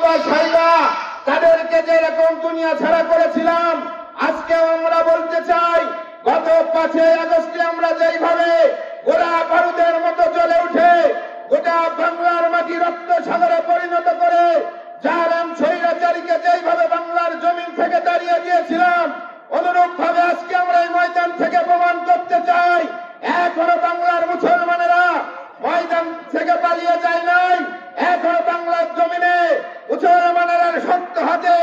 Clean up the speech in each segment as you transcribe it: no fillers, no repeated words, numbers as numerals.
বাবা সাইবা তাদেরকে যেরকম দুনিয়া ছাড়া করেছিলাম, আজকেও আমরা বলতে চাই, গত 5ই আগস্টে আমরা যেইভাবে গোলা বারুদের মতো জ্বলে উঠে গোটা বাংলার মাটি রক্ত সাগরে পরিণত করে জালেম স্বৈরাচারীকে যেইভাবে বাংলার জমিন থেকে দাঁড়িয়ে দিয়েছিলাম, অনুরূপ ভাবে আজকে আমরা এই ময়দান থেকে প্রমাণ করতে চাই, এখনো বাংলার মুসলমানেরা ময়দান থেকে পালিয়ে যায় নাই। এখনো বাংলার জমিনে মুসলমানেরা শক্ত হাতে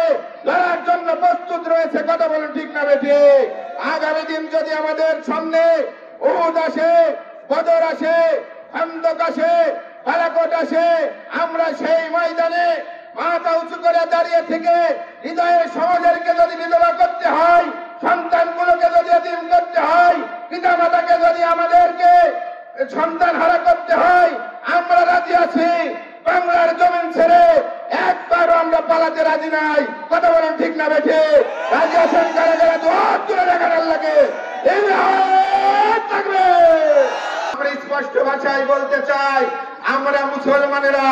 লড়ার জন্য প্রস্তুত রয়েছে। কথা বলেন ঠিক না বেঠিক? আগামী দিন যদি আমাদের সামনে উহুদ আসে, বদর আসে, খান্দক আসে, বালাকোট আসে, আমরা সেই ময়দানে মাথা উঁচু করে দাঁড়িয়ে থেকে হৃদয়ের সমাজেরকে যদি বিধবা করতে হয়, সন্তানগুলোকে যদি এতিম করতে হয়, পিতা মাতাকে যদি আমাদেরকে সন্তান হারা করতে হয়, আমরা রাজি আছি। বাংলার জমিন ছেড়ে একবারও আমরা পালাতে রাজি নাই। কথা বলেন ঠিক না বেঠে? রাজি আছেন কারা কারা? দুহাত তুলে দেখার আল্লাহকে থাকবে। আমরা স্পষ্ট ভাষায় বলতে চাই, আমরা মুসলমানেরা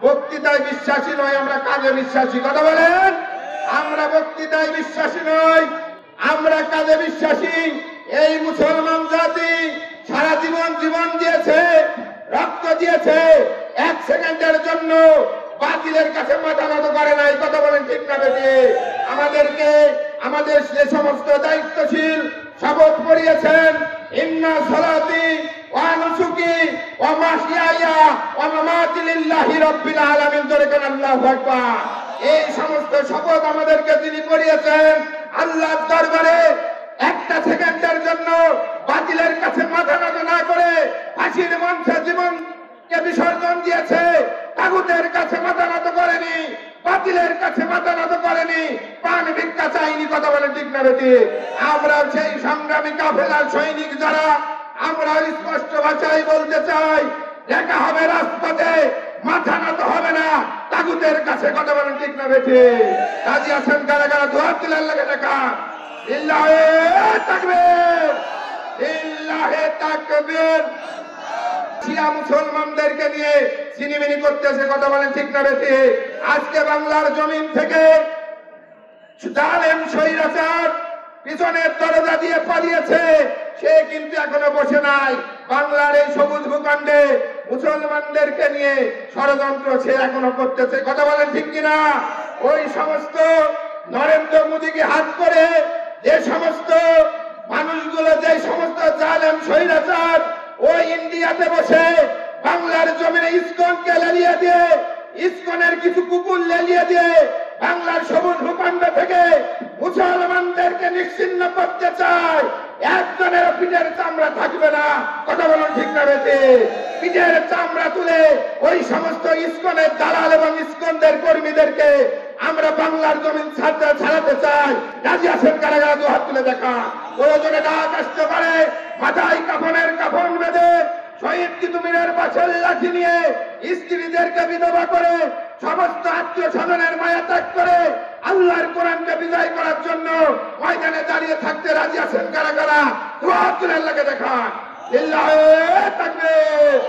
বক্তৃতায় বিশ্বাসী নয়, আমরা কাজে বিশ্বাসী। কথা বলেন? আমরা বক্তৃতায় বিশ্বাসী নই, আমরা কাজে বিশ্বাসী। এই মুসলমান জাতি সারা জীবন জীবন দিয়েছে, রক্ত দিয়েছে, 1 সেকেন্ডের জন্য বাতিলের কাছে মাথা নত করে নাই। কথা বলেন ঠিক না বেটি? আমাদেরকে আমাদের যে সমস্ত দায়িত্বশীল শপথ করিয়েছেন, ইন্না সালাতি ওয়া নুসুকি ওয়া মাহইয়ায়া ওয়া মামাতি লিল্লাহি রাব্বিল আলামিন। জোরে কোন আল্লাহু আকবার। এই সমস্ত শপথ আমাদেরকে তিনি করিয়েছেন আল্লাহর দরবারে 1টা সেকেন্ডের জন্য বাতিলের কাছে মাথা নত না করে ফাঁসির মঞ্চে জীবনকে বিসর্জন দিয়েছে। তাগুতের কাছে মাথা নত করেনি, বাতিলের কাছে মাথা নত করেনি, প্রাণ ভিক্ষা চাইনি। কথা বলেন ঠিক না বেটি? আমরা সেই সংগ্রামী কাফেলার সৈনিক যারা, আমরা স্পষ্ট ভাষায় বলতে চাই, দেখা হবে রাজপথে, মাথা নত হবে না তাগুতের কাছে। কথা বলেন ঠিক না বেটি? রাজি আছেন কারা কারা? দুহাত তুলে আল্লাহকে দেখা। লিল্লাহে তাকবীর, লিল্লাহে তাকবীর। শিয়া মুসলমানদেরকে নিয়ে সিনিমিনি করতেছে। কথা বলেন ঠিক না বেটি? আজকে বাংলার জমিন থেকে জালেম স্বৈরাচার পিছনের দরজা দিয়ে পালিয়েছে, সে কিন্তু এখনো বসে নাই। বাংলার এই সবুজ ভূখণ্ডে মুসলমানদেরকে নিয়ে ষড়যন্ত্র সে এখনো করতেছে। কথা বলেন ঠিক কিনা? ওই সমস্ত নরেন্দ্র মোদীকে হাত করে যে সমস্ত মানুষগুলো, যে সমস্ত জালেম স্বৈরাচার ওই ইন্ডিয়াতে বসে বাংলার জমিনে ইসকনকে লেলিয়ে দিয়ে, ইসকনের কিছু কুকুর লেলিয়ে দিয়ে বাংলার সবুজ ভূখণ্ড থেকে মুসলমানদেরকে নিশ্চিহ্ন করতে চায়, একজনের পিঠের চামড়া থাকবে না। কথা বলুন ঠিক না বেশি? পিঠের চামড়া তুলে ওই সমস্ত ইসকনের দালাল এবং ইসকনদের কর্মীদেরকে আমরা বাংলার জমিন ছাড়াতে চাই। রাজি আছেন কারা কারা? দুহাত তুলে দেখা। প্রয়োজনে ডাক আসতে পারে, মাথায় কাফনের কাফন বেঁধে শহীদ তিতুমিরের পাশের লাঠি নিয়ে স্ত্রীদেরকে বিধবা করে সমস্ত আত্মীয় স্বজনের মায়া ত্যাগ করে আল্লাহর কোরআনকে বিজয় করার জন্য ময়দানে দাঁড়িয়ে থাকতে রাজি আছেন কারা কারা? দুহাত তুলে আল্লাহকে দেখা। লিল্লাহে তাকবীর।